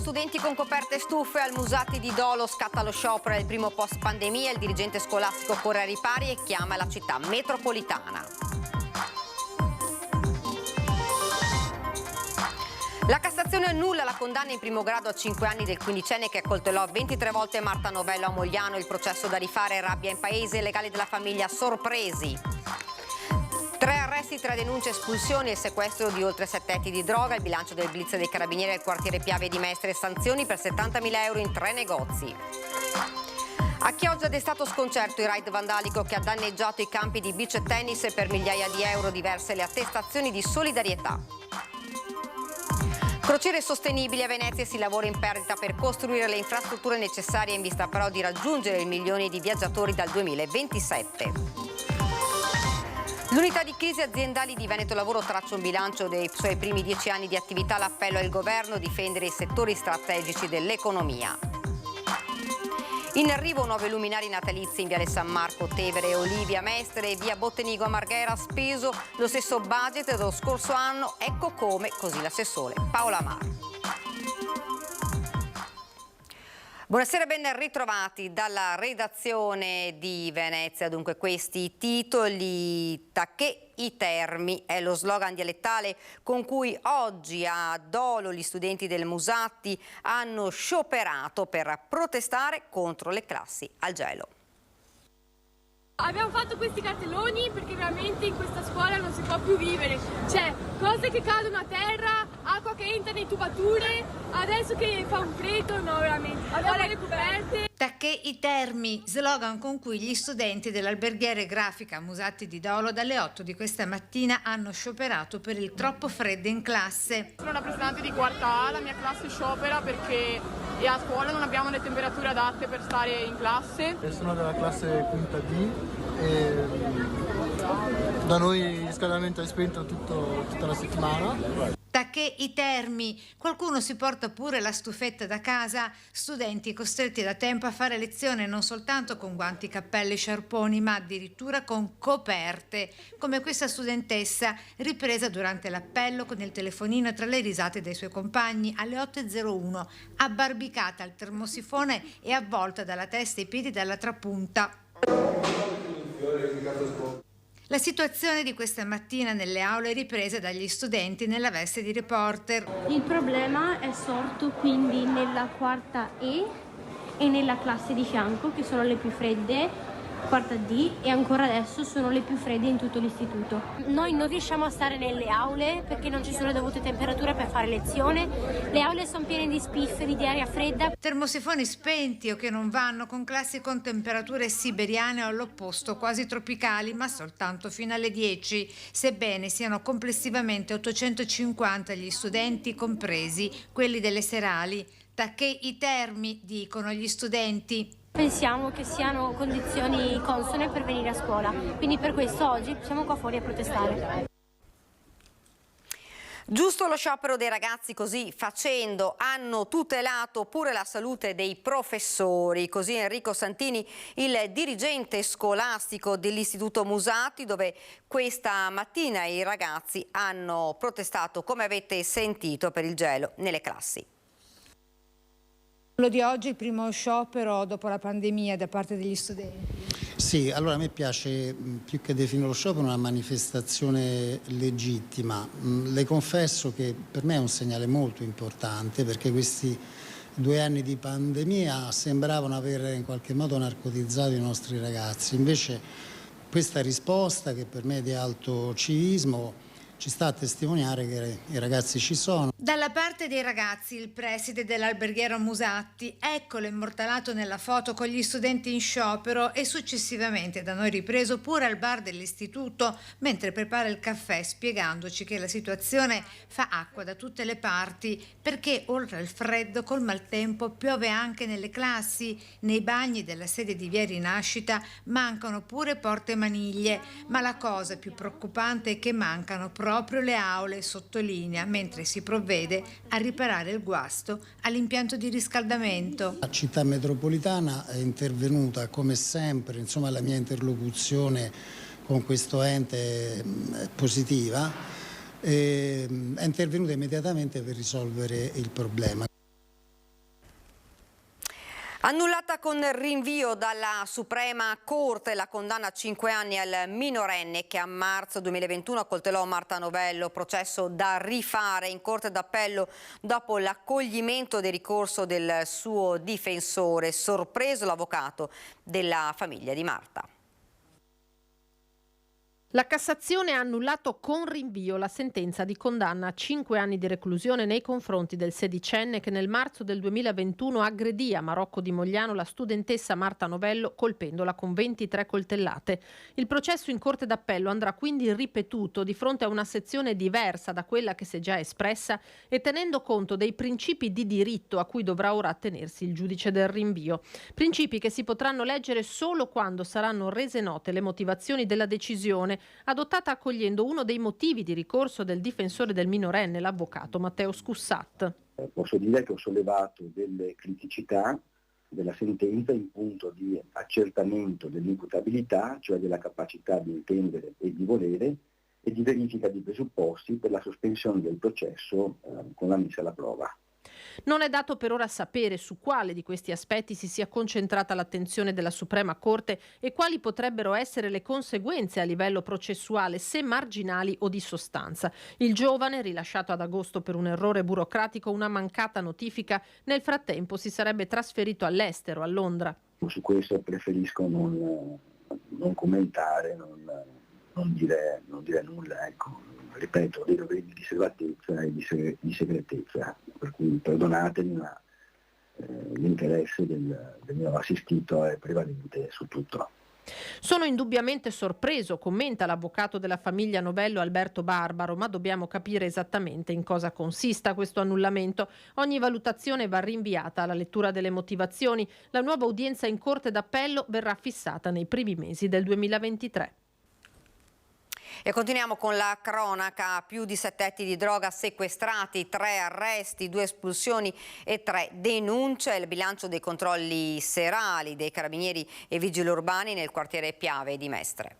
studenti con coperte stufe al Musatti di Dolo, scatta lo sciopero, è il primo post pandemia, il dirigente scolastico corre ai ripari e chiama la città metropolitana. La Cassazione annulla la condanna in primo grado a 5 anni del quindicenne che accoltellò 23 volte Marta Novello a Mogliano, il processo da rifare, rabbia in paese, legali della famiglia sorpresi. 3 arresti, 3 denunce, espulsioni e sequestro di oltre 7 etti di droga, il bilancio del blitz dei carabinieri al quartiere Piave di Mestre, sanzioni per 70.000 euro in 3 negozi. A Chioggia è stato sconcerto il raid vandalico che ha danneggiato i campi di beach tennis e per migliaia di euro diverse le attestazioni di solidarietà. Crociere sostenibili a Venezia, si lavora in perdita per costruire le infrastrutture necessarie in vista però di raggiungere il milione di viaggiatori dal 2027. L'unità di crisi aziendali di Veneto Lavoro traccia un bilancio dei suoi primi 10 anni di attività. L'appello al governo: difendere i settori strategici dell'economia. In arrivo 9 luminari natalizi in Viale San Marco, Tevere, Olivia, Mestre e via Bottenigo a Marghera, speso lo stesso budget dello scorso anno, ecco come, così l'assessore Paola Amaro. Buonasera e ben ritrovati dalla redazione di Venezia. Dunque questi titoli: Tacché i Termi è lo slogan dialettale con cui oggi a Dolo gli studenti del Musatti hanno scioperato per protestare contro le classi al gelo. Abbiamo fatto questi cartelloni perché veramente in questa scuola non si può più vivere. C'è cose che cadono a terra, acqua che entra in tubature, adesso che fa un freddo, no veramente. Abbiamo le coperte. Tacché i Termi, slogan con cui gli studenti dell'alberghiere grafica Musatti di Dolo dalle 8 di questa mattina hanno scioperato per il troppo freddo in classe. Sono rappresentante di quarta A, la mia classe sciopera perché a scuola non abbiamo le temperature adatte per stare in classe. Sono della classe quinta D e da noi il riscaldamento è spento tutta la settimana. Tacché i Termi, qualcuno si porta pure la stufetta da casa, studenti costretti da tempo a fare lezione non soltanto con guanti, cappelli, sciarponi, ma addirittura con coperte, come questa studentessa ripresa durante l'appello con il telefonino tra le risate dei suoi compagni alle 8:01, abbarbicata al termosifone e avvolta dalla testa e i piedi dalla trapunta. La situazione di questa mattina nelle aule è ripresa dagli studenti nella veste di reporter. Il problema è sorto quindi nella quarta E e nella classe di fianco, che sono le più fredde, quarta D, e ancora adesso sono le più fredde in tutto l'istituto. Noi non riusciamo a stare nelle aule perché non ci sono le dovute temperature per fare lezione. Le aule sono piene di spifferi, di aria fredda. Termosifoni spenti o che non vanno, con classi con temperature siberiane o all'opposto quasi tropicali, ma soltanto fino alle 10, sebbene siano complessivamente 850 gli studenti, compresi quelli delle serali. Tacché i Termi, dicono gli studenti. Pensiamo che siano condizioni consone per venire a scuola, quindi per questo oggi siamo qua fuori a protestare. Giusto lo sciopero dei ragazzi, così facendo hanno tutelato pure la salute dei professori. Così Enrico Santini, il dirigente scolastico dell'Istituto Musatti, dove questa mattina i ragazzi hanno protestato, come avete sentito, per il gelo nelle classi. Quello di oggi è il primo sciopero dopo la pandemia da parte degli studenti. Sì, allora a me piace più che definire lo sciopero una manifestazione legittima. Le confesso che per me è un segnale molto importante perché questi 2 anni di pandemia sembravano aver in qualche modo narcotizzato i nostri ragazzi. Invece questa risposta, che per me è di alto civismo, ci sta a testimoniare che i ragazzi ci sono. Dalla parte dei ragazzi il preside dell'alberghiero Musatti, eccolo immortalato nella foto con gli studenti in sciopero e successivamente da noi ripreso pure al bar dell'istituto mentre prepara il caffè, spiegandoci che la situazione fa acqua da tutte le parti perché oltre al freddo col maltempo piove anche nelle classi, nei bagni della sede di via Rinascita mancano pure porte e maniglie, ma la cosa più preoccupante è che mancano proprio le aule, sottolinea, mentre si provvede a riparare il guasto all'impianto di riscaldamento. La città metropolitana è intervenuta come sempre, insomma la mia interlocuzione con questo ente è positiva, è intervenuta immediatamente per risolvere il problema. Annullata con rinvio dalla Suprema Corte la condanna a 5 anni al minorenne che a marzo 2021 accoltellò Marta Novello, processo da rifare in Corte d'Appello dopo l'accoglimento del ricorso del suo difensore, sorpreso l'avvocato della famiglia di Marta. La Cassazione ha annullato con rinvio la sentenza di condanna a 5 anni di reclusione nei confronti del sedicenne che nel marzo del 2021 aggredì a Marocco di Mogliano la studentessa Marta Novello colpendola con 23 coltellate. Il processo in Corte d'Appello andrà quindi ripetuto di fronte a una sezione diversa da quella che si è già espressa e tenendo conto dei principi di diritto a cui dovrà ora attenersi il giudice del rinvio. Principi che si potranno leggere solo quando saranno rese note le motivazioni della decisione adottata accogliendo uno dei motivi di ricorso del difensore del minorenne, l'avvocato Matteo Scussat. Posso dire che ho sollevato delle criticità della sentenza in punto di accertamento dell'imputabilità, cioè della capacità di intendere e di volere, e di verifica di presupposti per la sospensione del processo con la messa alla prova. Non è dato per ora sapere su quale di questi aspetti si sia concentrata l'attenzione della Suprema Corte e quali potrebbero essere le conseguenze a livello processuale, se marginali o di sostanza. Il giovane, rilasciato ad agosto per un errore burocratico, una mancata notifica, nel frattempo si sarebbe trasferito all'estero, a Londra. Su questo preferisco non commentare, non dire nulla, ecco. Ripeto, dei doveri di riservatezza e di segretezza, per cui perdonatemi, ma l'interesse del mio assistito è prevalente su tutto. Sono indubbiamente sorpreso, commenta l'avvocato della famiglia Novello Alberto Barbaro, ma dobbiamo capire esattamente in cosa consista questo annullamento. Ogni valutazione va rinviata alla lettura delle motivazioni. La nuova udienza in Corte d'Appello verrà fissata nei primi mesi del 2023. E continuiamo con la cronaca, più di 7 etti di droga sequestrati, 3 arresti, 2 espulsioni e 3 denunce. Il bilancio dei controlli serali dei carabinieri e vigili urbani nel quartiere Piave di Mestre.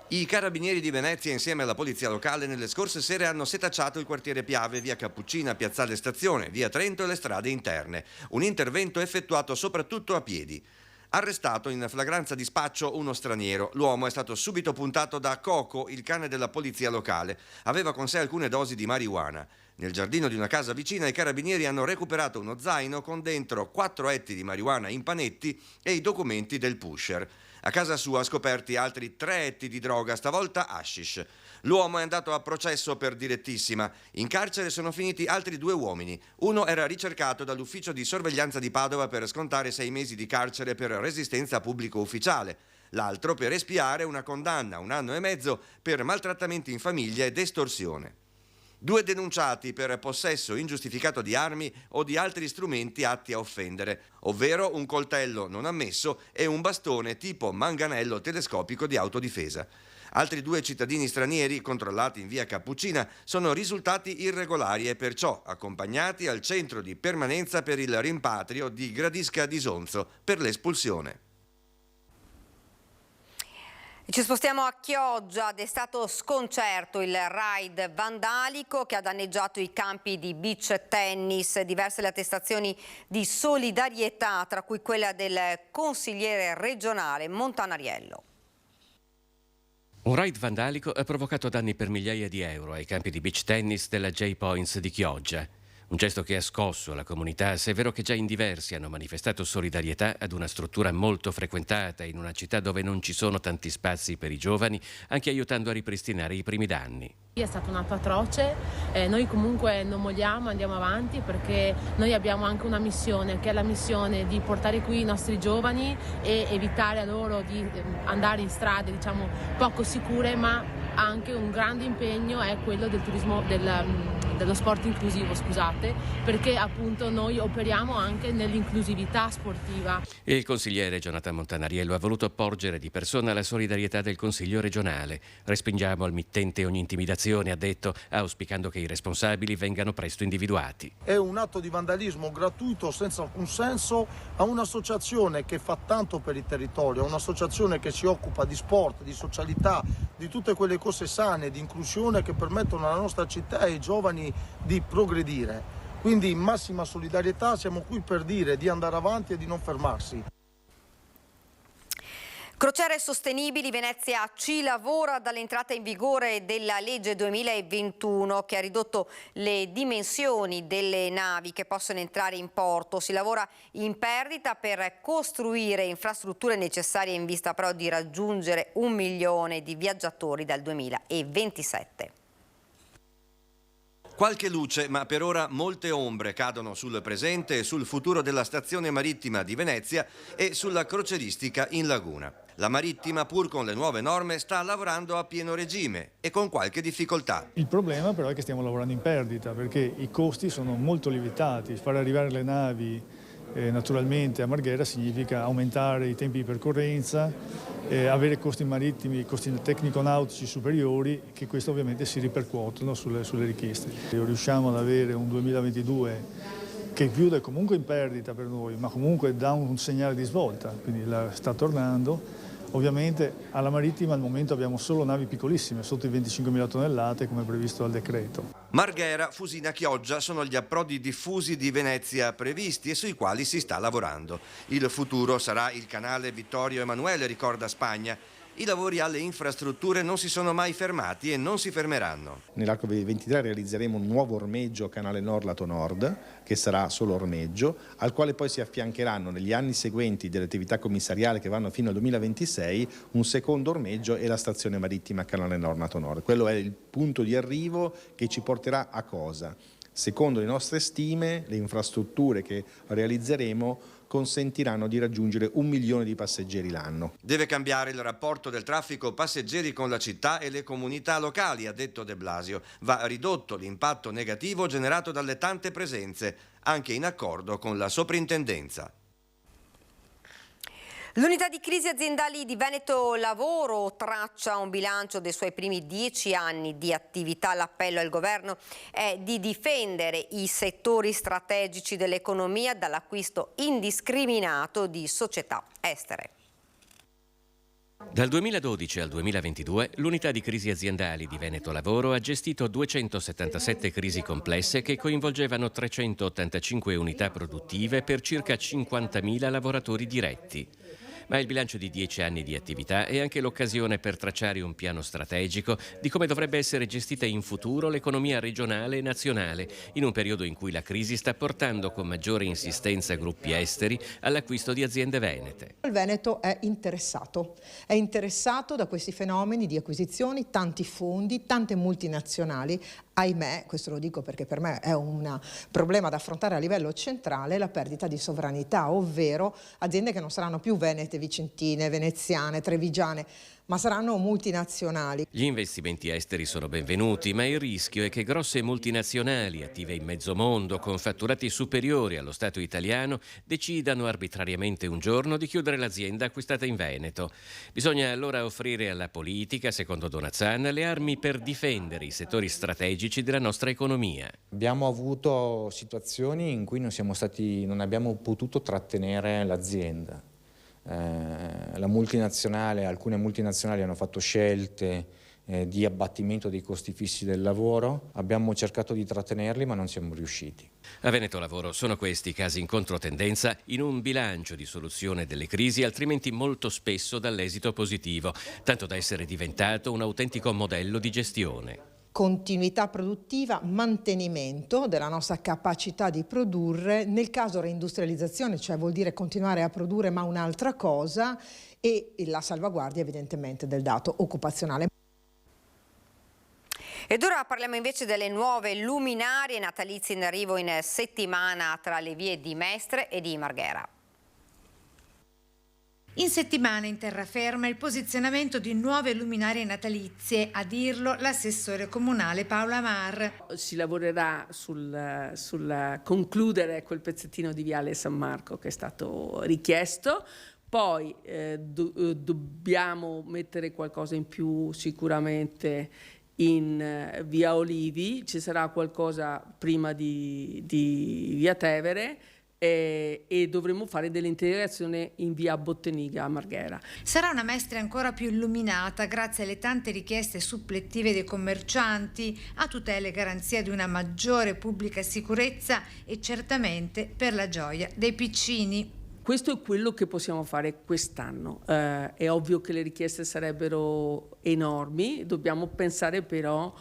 I carabinieri di Venezia insieme alla polizia locale nelle scorse sere hanno setacciato il quartiere Piave, via Cappuccina, piazzale Stazione, via Trento e le strade interne. Un intervento effettuato soprattutto a piedi. Arrestato in flagranza di spaccio uno straniero. L'uomo è stato subito puntato da Coco, il cane della polizia locale. Aveva con sé alcune dosi di marijuana. Nel giardino di una casa vicina i carabinieri hanno recuperato uno zaino con dentro 4 etti di marijuana in panetti e i documenti del pusher. A casa sua scoperti altri 3 etti di droga, stavolta hashish. L'uomo è andato a processo per direttissima. In carcere sono finiti altri 2 uomini. Uno era ricercato dall'ufficio di sorveglianza di Padova per scontare 6 mesi di carcere per resistenza pubblico ufficiale. L'altro per espiare una condanna, 1 anno e mezzo, per maltrattamenti in famiglia ed estorsione. 2 denunciati per possesso ingiustificato di armi o di altri strumenti atti a offendere, ovvero un coltello non ammesso e un bastone tipo manganello telescopico di autodifesa. Altri 2 cittadini stranieri, controllati in via Cappuccina, sono risultati irregolari e perciò accompagnati al centro di permanenza per il rimpatrio di Gradisca di Sonzo per l'espulsione. Ci spostiamo a Chioggia, ed è stato sconcerto il raid vandalico che ha danneggiato i campi di beach tennis, diverse le attestazioni di solidarietà, tra cui quella del consigliere regionale Montanariello. Un raid vandalico ha provocato danni per migliaia di euro ai campi di beach tennis della J-Points di Chioggia. Un gesto che ha scosso la comunità, assevero che già in diversi hanno manifestato solidarietà ad una struttura molto frequentata in una città dove non ci sono tanti spazi per i giovani, anche aiutando a ripristinare i primi danni. È stato un atto atroce, noi comunque non molliamo, andiamo avanti perché noi abbiamo anche una missione, che è la missione di portare qui i nostri giovani e evitare a loro di andare in strade, diciamo, poco sicure, ma anche un grande impegno è quello del turismo, dello sport inclusivo, scusate, perché appunto noi operiamo anche nell'inclusività sportiva. Il consigliere Jonathan Montanariello ha voluto porgere di persona la solidarietà del Consiglio regionale. Respingiamo al mittente ogni intimidazione, ha detto, auspicando che i responsabili vengano presto individuati. È un atto di vandalismo gratuito senza alcun senso a un'associazione che fa tanto per il territorio, a un'associazione che si occupa di sport, di socialità, di tutte quelle cose sane, di inclusione che permettono alla nostra città e ai giovani di progredire. Quindi in massima solidarietà siamo qui per dire di andare avanti e di non fermarsi. Crociere sostenibili, Venezia ci lavora dall'entrata in vigore della legge 2021 che ha ridotto le dimensioni delle navi che possono entrare in porto. Si lavora in perdita per costruire infrastrutture necessarie in vista però di raggiungere 1 milione di viaggiatori dal 2027. Qualche luce, ma per ora molte ombre cadono sul presente e sul futuro della stazione marittima di Venezia e sulla crocieristica in laguna. La marittima, pur con le nuove norme, sta lavorando a pieno regime e con qualche difficoltà. Il problema però è che stiamo lavorando in perdita perché i costi sono molto limitati. Far arrivare le navi naturalmente a Marghera significa aumentare i tempi di percorrenza, avere costi marittimi, costi tecnico-nautici superiori, che questo ovviamente si ripercuotono sulle richieste. Riusciamo ad avere un 2022 che chiude comunque in perdita per noi, ma comunque dà un segnale di svolta, quindi sta tornando. Ovviamente alla marittima al momento abbiamo solo navi piccolissime, sotto i 25.000 tonnellate come previsto dal decreto. Marghera, Fusina, Chioggia sono gli approdi diffusi di Venezia previsti e sui quali si sta lavorando. Il futuro sarà il canale Vittorio Emanuele, ricorda Spagna. I lavori alle infrastrutture non si sono mai fermati e non si fermeranno. Nell'arco del 23 realizzeremo un nuovo ormeggio canale Nord lato Nord, che sarà solo ormeggio, al quale poi si affiancheranno negli anni seguenti delle attività commissariali che vanno fino al 2026 un secondo ormeggio e la stazione marittima canale Nord lato Nord. Quello è il punto di arrivo che ci porterà a cosa? Secondo le nostre stime, le infrastrutture che realizzeremo consentiranno di raggiungere 1 milione di passeggeri l'anno. Deve cambiare il rapporto del traffico passeggeri con la città e le comunità locali, ha detto De Blasio. Va ridotto l'impatto negativo generato dalle tante presenze, anche in accordo con la soprintendenza. L'unità di crisi aziendali di Veneto Lavoro traccia un bilancio dei suoi primi 10 anni di attività. L'appello al governo è di difendere i settori strategici dell'economia dall'acquisto indiscriminato di società estere. Dal 2012 al 2022 l'unità di crisi aziendali di Veneto Lavoro ha gestito 277 crisi complesse che coinvolgevano 385 unità produttive per circa 50.000 lavoratori diretti. Ma il bilancio di 10 anni di attività è anche l'occasione per tracciare un piano strategico di come dovrebbe essere gestita in futuro l'economia regionale e nazionale, in un periodo in cui la crisi sta portando con maggiore insistenza gruppi esteri all'acquisto di aziende venete. Il Veneto è interessato da questi fenomeni di acquisizioni, tanti fondi, tante multinazionali. Ahimè, questo lo dico perché per me è un problema da affrontare a livello centrale, la perdita di sovranità, ovvero aziende che non saranno più venete, vicentine, veneziane, trevigiane, ma saranno multinazionali. Gli investimenti esteri sono benvenuti, ma il rischio è che grosse multinazionali, attive in mezzo mondo, con fatturati superiori allo Stato italiano, decidano arbitrariamente un giorno di chiudere l'azienda acquistata in Veneto. Bisogna allora offrire alla politica, secondo Donazzan, le armi per difendere i settori strategici della nostra economia. Abbiamo avuto situazioni in cui non abbiamo potuto trattenere l'azienda. Alcune multinazionali hanno fatto scelte di abbattimento dei costi fissi del lavoro, abbiamo cercato di trattenerli ma non siamo riusciti. A Veneto Lavoro sono questi casi in controtendenza in un bilancio di soluzione delle crisi altrimenti molto spesso dall'esito positivo, tanto da essere diventato un autentico modello di gestione. Continuità produttiva, mantenimento della nostra capacità di produrre, nel caso reindustrializzazione, cioè vuol dire continuare a produrre ma un'altra cosa, e la salvaguardia evidentemente del dato occupazionale. Ed ora parliamo invece delle nuove luminarie natalizie in arrivo in settimana tra le vie di Mestre e di Marghera. In settimana in terraferma il posizionamento di nuove luminarie natalizie, a dirlo l'assessore comunale Paola Mar. Si lavorerà sul concludere quel pezzettino di Viale San Marco che è stato richiesto, poi dobbiamo mettere qualcosa in più sicuramente in Via Olivi, ci sarà qualcosa prima di Via Tevere, e dovremo fare dell'integrazione in via Botteniga a Marghera. Sarà una Mestre ancora più illuminata grazie alle tante richieste supplettive dei commercianti a tutela e garanzia di una maggiore pubblica sicurezza e certamente per la gioia dei piccini. Questo è quello che possiamo fare quest'anno. È ovvio che le richieste sarebbero enormi, dobbiamo pensare però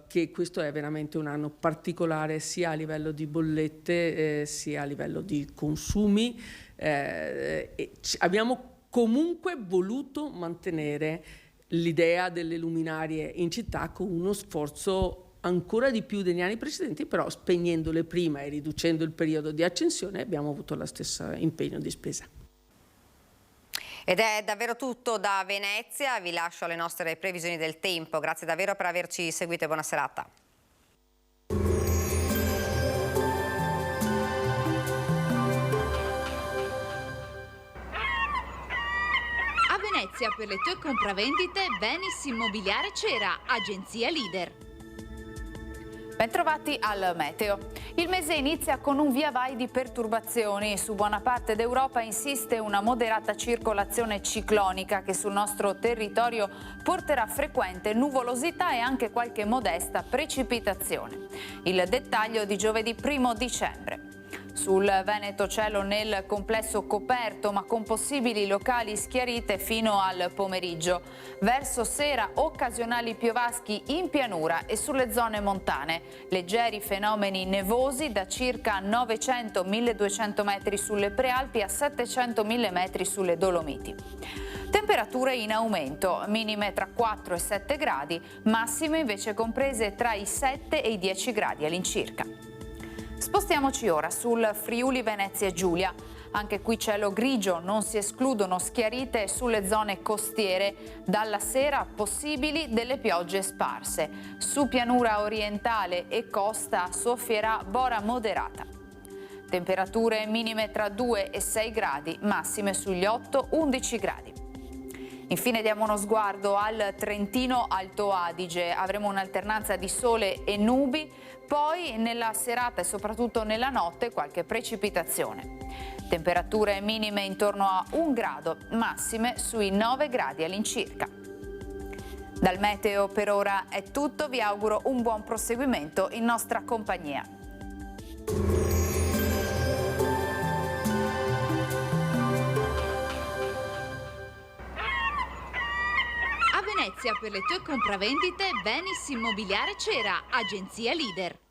che questo è veramente un anno particolare sia a livello di bollette sia a livello di consumi. Abbiamo comunque voluto mantenere l'idea delle luminarie in città con uno sforzo ancora di più degli anni precedenti, però spegnendole prima e riducendo il periodo di accensione abbiamo avuto lo stesso impegno di spesa. Ed è davvero tutto da Venezia, vi lascio alle nostre previsioni del tempo. Grazie davvero per averci seguito e buona serata. A Venezia per le tue compravendite Venis Immobiliare Cera, agenzia leader. Bentrovati al meteo. Il mese inizia con un via vai di perturbazioni. Su buona parte d'Europa insiste una moderata circolazione ciclonica che sul nostro territorio porterà frequente nuvolosità e anche qualche modesta precipitazione. Il dettaglio di giovedì 1 dicembre. Sul Veneto cielo nel complesso coperto ma con possibili locali schiarite fino al pomeriggio. Verso sera occasionali piovaschi in pianura e sulle zone montane. Leggeri fenomeni nevosi da circa 900-1200 metri sulle prealpi a 700-1000 metri sulle Dolomiti. Temperature in aumento, minime tra 4 e 7 gradi, massime invece comprese tra i 7 e i 10 gradi all'incirca. Spostiamoci ora sul Friuli Venezia Giulia. Anche qui cielo grigio, non si escludono schiarite sulle zone costiere. Dalla sera possibili delle piogge sparse. Su pianura orientale e costa soffierà bora moderata. Temperature minime tra 2 e 6 gradi, massime sugli 8-11 gradi. Infine diamo uno sguardo al Trentino Alto Adige. Avremo un'alternanza di sole e nubi, poi nella serata e soprattutto nella notte qualche precipitazione. Temperature minime intorno a 1 grado, massime sui 9 gradi all'incirca. Dal meteo per ora è tutto, vi auguro un buon proseguimento in nostra compagnia. A Venezia per le tue compravendite Venis Immobiliare Cera, agenzia leader.